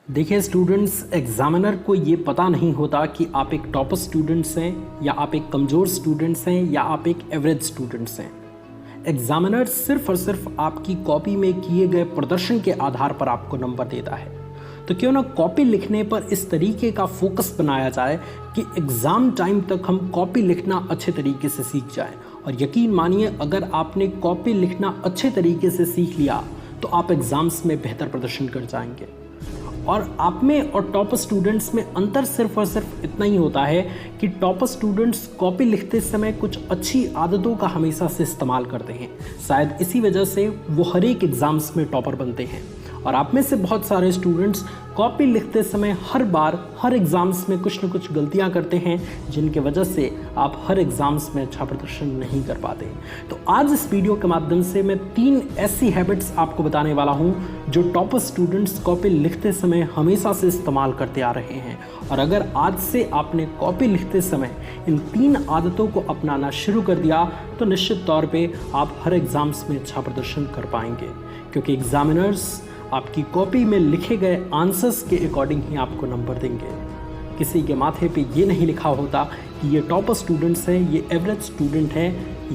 देखिए students, examiner को ये पता नहीं होता कि आप एक टॉपर स्टूडेंट्स हैं या आप एक कमज़ोर स्टूडेंट्स हैं या आप एक एवरेज स्टूडेंट्स हैं। एग्जामिनर सिर्फ और सिर्फ आपकी कॉपी में किए गए प्रदर्शन के आधार पर आपको नंबर देता है। तो क्यों ना कॉपी लिखने पर इस तरीके का फोकस बनाया जाए कि एग्ज़ाम टाइम तक हम कॉपी लिखना अच्छे तरीके से सीख जाएं। और यकीन मानिए, अगर आपने कॉपी लिखना अच्छे तरीके से सीख लिया तो आप एग्ज़ाम्स में बेहतर प्रदर्शन कर जाएंगे। और आप में और टॉपर स्टूडेंट्स में अंतर सिर्फ और सिर्फ इतना ही होता है कि टॉपर स्टूडेंट्स कॉपी लिखते समय कुछ अच्छी आदतों का हमेशा से इस्तेमाल करते हैं। शायद इसी वजह से वो हर एक एग्ज़ाम्स में टॉपर बनते हैं। और आप में से बहुत सारे स्टूडेंट्स कॉपी लिखते समय हर बार हर एग्ज़ाम्स में कुछ न कुछ गलतियां करते हैं, जिनके वजह से आप हर एग्ज़ाम्स में अच्छा प्रदर्शन नहीं कर पाते। तो आज इस वीडियो के माध्यम से मैं 3 ऐसी हैबिट्स आपको बताने वाला हूं जो टॉपर स्टूडेंट्स कॉपी लिखते समय हमेशा से इस्तेमाल करते आ रहे हैं। और अगर आज से आपने कॉपी लिखते समय इन 3 आदतों को अपनाना शुरू कर दिया तो निश्चित तौर पर आप हर एग्ज़ाम्स में अच्छा प्रदर्शन कर पाएंगे, क्योंकि एग्जामिनर्स आपकी कॉपी में लिखे गए आंसर्स के अकॉर्डिंग ही आपको नंबर देंगे। किसी के माथे पे ये नहीं लिखा होता कि ये टॉपर स्टूडेंट्स हैं, ये एवरेज स्टूडेंट हैं,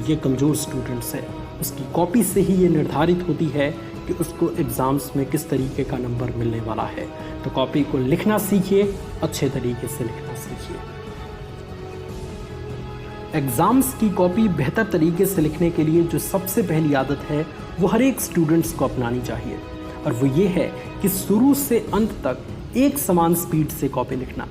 ये कमज़ोर स्टूडेंट्स हैं। उसकी कॉपी से ही ये निर्धारित होती है कि उसको एग्ज़ाम्स में किस तरीके का नंबर मिलने वाला है। तो कॉपी को लिखना सीखिए, अच्छे तरीके से लिखना सीखिए। एग्ज़ाम्स की कॉपी बेहतर तरीके से लिखने के लिए जो सबसे पहली आदत है वो हर एक स्टूडेंट्स को अपनानी चाहिए, और वो ये है कि शुरू से अंत तक एक समान स्पीड से कॉपी लिखना।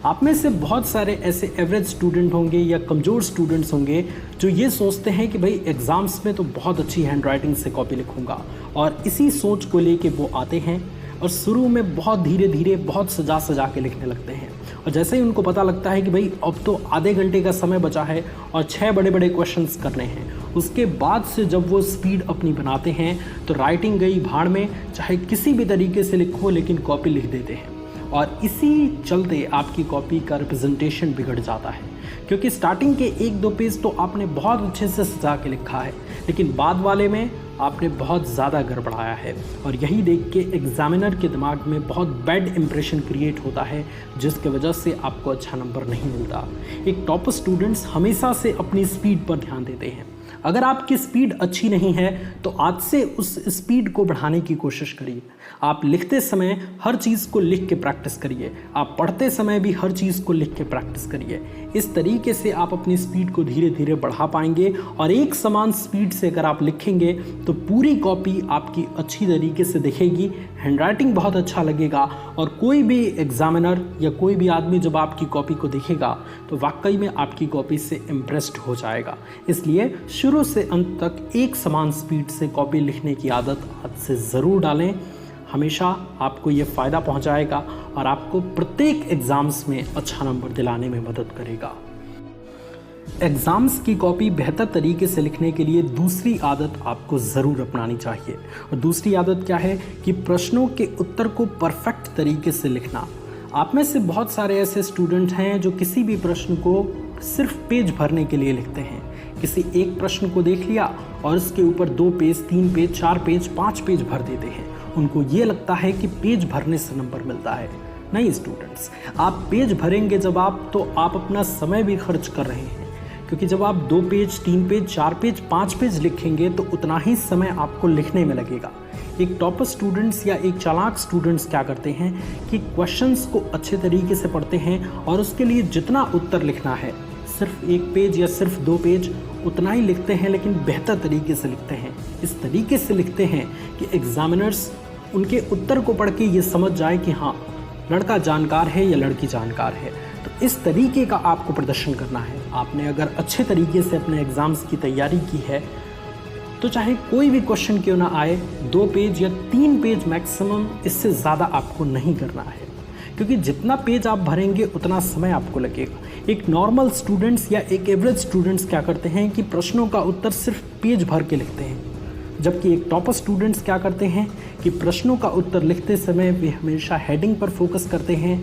आप में से बहुत सारे ऐसे एवरेज स्टूडेंट होंगे या कमज़ोर स्टूडेंट्स होंगे जो ये सोचते हैं कि भाई एग्ज़ाम्स में तो बहुत अच्छी हैंडराइटिंग से कॉपी लिखूंगा, और इसी सोच को लेके वो आते हैं और शुरू में बहुत धीरे धीरे बहुत सजा सजा के लिखने लगते हैं। और जैसे ही उनको पता लगता है कि भाई अब तो आधे घंटे का समय बचा है और 6 बड़े बड़े क्वेश्चंस करने हैं, उसके बाद से जब वो स्पीड अपनी बनाते हैं तो राइटिंग गई भाड़ में। चाहे किसी भी तरीके से लिखो, लेकिन कॉपी लिख देते हैं। और इसी चलते आपकी कॉपी का रिप्रेजेंटेशन बिगड़ जाता है, क्योंकि स्टार्टिंग के 1-2 पेज तो आपने बहुत अच्छे से सजा के लिखा है, लेकिन बाद वाले में आपने बहुत ज़्यादा गड़बड़ाया है। और यही देख के एग्जामिनर के दिमाग में बहुत बैड इंप्रेशन क्रिएट होता है, जिसके वजह से आपको अच्छा नंबर नहीं मिलता। एक टॉपर स्टूडेंट्स हमेशा से अपनी स्पीड पर ध्यान देते हैं। अगर आपकी स्पीड अच्छी नहीं है तो आज से उस स्पीड को बढ़ाने की कोशिश करिए। आप लिखते समय हर चीज़ को लिख के प्रैक्टिस करिए, आप पढ़ते समय भी हर चीज़ को लिख के प्रैक्टिस करिए। इस तरीके से आप अपनी स्पीड को धीरे धीरे बढ़ा पाएंगे, और एक समान स्पीड से अगर आप लिखेंगे तो पूरी कॉपी आपकी अच्छी तरीके से दिखेगी, हैंडराइटिंग बहुत अच्छा लगेगा, और कोई भी एग्जामिनर या कोई भी आदमी जब आपकी कॉपी को देखेगा तो वाकई में आपकी कॉपी से इम्प्रेस्ड हो जाएगा। इसलिए शुरू से अंत तक एक समान स्पीड से कॉपी लिखने की आदत आज से ज़रूर डालें। हमेशा आपको ये फ़ायदा पहुंचाएगा और आपको प्रत्येक एग्ज़ाम्स में अच्छा नंबर दिलाने में मदद करेगा। एग्ज़ाम्स की कॉपी बेहतर तरीके से लिखने के लिए दूसरी आदत आपको ज़रूर अपनानी चाहिए। और दूसरी आदत क्या है कि प्रश्नों के उत्तर को परफेक्ट तरीके से लिखना। आप में से बहुत सारे ऐसे स्टूडेंट हैं जो किसी भी प्रश्न को सिर्फ पेज भरने के लिए लिखते हैं। किसी एक प्रश्न को देख लिया और उसके ऊपर 2 पेज, 3 पेज, 4 पेज, 5 पेज भर देते हैं। उनको ये लगता है कि पेज भरने से नंबर मिलता है। नहीं स्टूडेंट्स, आप पेज भरेंगे जब तो आप अपना समय भी खर्च कर रहे हैं, क्योंकि जब आप 2 पेज, 3 पेज, 4 पेज, 5 पेज लिखेंगे तो उतना ही समय आपको लिखने में लगेगा। एक टॉपर स्टूडेंट्स या एक चालाक स्टूडेंट्स क्या करते हैं कि क्वेश्चंस को अच्छे तरीके से पढ़ते हैं और उसके लिए जितना उत्तर लिखना है, सिर्फ 1 पेज या सिर्फ 2 पेज, उतना ही लिखते हैं, लेकिन बेहतर तरीके से लिखते हैं। इस तरीके से लिखते हैं कि एग्जामिनर्स उनके उत्तर को पढ़ के ये समझ जाए कि हाँ, लड़का जानकार है या लड़की जानकार है। तो इस तरीके का आपको प्रदर्शन करना है। आपने अगर अच्छे तरीके से अपने एग्ज़ाम्स की तैयारी की है तो चाहे कोई भी क्वेश्चन क्यों ना आए, 2 पेज या 3 पेज मैक्सिमम, इससे ज़्यादा आपको नहीं करना है, क्योंकि जितना पेज आप भरेंगे उतना समय आपको लगेगा। एक नॉर्मल स्टूडेंट्स या एक एवरेज स्टूडेंट्स क्या करते हैं कि प्रश्नों का उत्तर सिर्फ पेज भर के लिखते हैं, जबकि एक टॉपर स्टूडेंट्स क्या करते हैं कि प्रश्नों का उत्तर लिखते समय वे हमेशा हेडिंग पर फोकस करते हैं,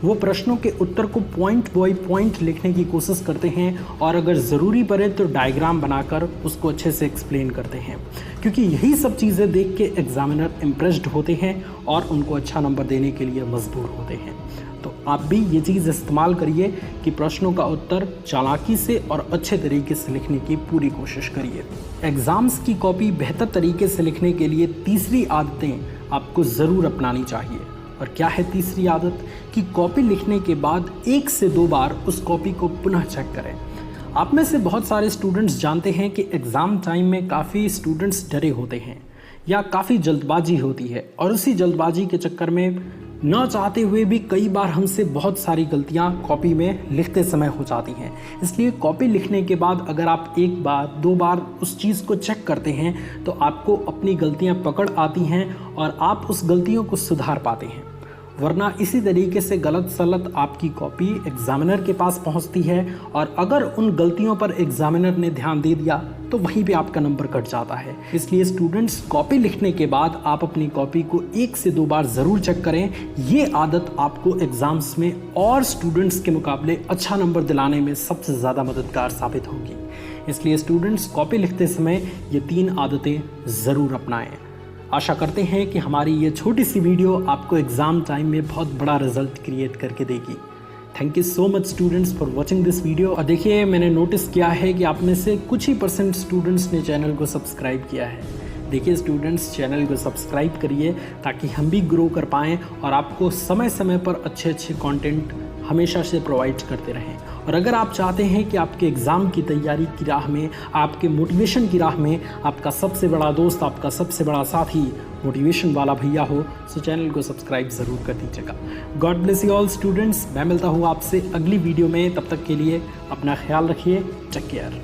वो प्रश्नों के उत्तर को पॉइंट बाय पॉइंट लिखने की कोशिश करते हैं और अगर ज़रूरी पड़े तो डायग्राम बनाकर उसको अच्छे से एक्सप्लेन करते हैं, क्योंकि यही सब चीज़ें देख के एग्जामिनर इम्प्रेस्ड होते हैं और उनको अच्छा नंबर देने के लिए मजबूर होते हैं। तो आप भी ये चीज़ इस्तेमाल करिए कि प्रश्नों का उत्तर चालाकी से और अच्छे तरीके से लिखने की पूरी कोशिश करिए। एग्ज़ाम्स की कॉपी बेहतर तरीके से लिखने के लिए तीसरी आदतें आपको ज़रूर अपनानी चाहिए। और क्या है तीसरी आदत? कि कॉपी लिखने के बाद 1 से 2 बार उस कॉपी को पुनः चेक करें। आप में से बहुत सारे स्टूडेंट्स जानते हैं कि एग्ज़ाम टाइम में काफ़ी स्टूडेंट्स डरे होते हैं या काफ़ी जल्दबाजी होती है और उसी जल्दबाजी के चक्कर में न चाहते हुए भी कई बार हमसे बहुत सारी गलतियां कॉपी में लिखते समय हो जाती हैं। इसलिए कॉपी लिखने के बाद अगर आप 1 बार 2 बार उस चीज़ को चेक करते हैं तो आपको अपनी गलतियां पकड़ आती हैं और आप उस गलतियों को सुधार पाते हैं। वरना इसी तरीके से गलत सलत आपकी कॉपी एग्जामिनर के पास पहुंचती है और अगर उन गलतियों पर एग्जामिनर ने ध्यान दे दिया तो वहीं पे आपका नंबर कट जाता है। इसलिए स्टूडेंट्स, कॉपी लिखने के बाद आप अपनी कॉपी को 1 से 2 बार ज़रूर चेक करें। ये आदत आपको एग्ज़ाम्स में और स्टूडेंट्स के मुकाबले अच्छा नंबर दिलाने में सबसे ज़्यादा मददगार साबित होगी। इसलिए स्टूडेंट्स, कॉपी लिखते समय ये 3 आदतें ज़रूर अपनाएं। आशा करते हैं कि हमारी ये छोटी सी वीडियो आपको एग्ज़ाम टाइम में बहुत बड़ा रिजल्ट क्रिएट करके देगी। Thank you so much students for watching this video. और देखिए, मैंने नोटिस किया है कि आप में से कुछ ही % स्टूडेंट्स ने चैनल को सब्सक्राइब किया है। देखिए स्टूडेंट्स, चैनल को सब्सक्राइब करिए ताकि हम भी ग्रो कर पाएँ और आपको समय समय पर अच्छे कंटेंट हमेशा से प्रोवाइड करते रहें। और अगर आप चाहते हैं कि आपके एग्ज़ाम की तैयारी की राह में, आपके मोटिवेशन की राह में आपका सबसे बड़ा दोस्त, आपका सबसे बड़ा साथी मोटिवेशन वाला भैया हो, तो चैनल को सब्सक्राइब ज़रूर कर दीजिएगा। God bless you all students. मैं मिलता हूँ आपसे अगली वीडियो में। तब तक के लिए अपना ख्याल रखिए। Take care.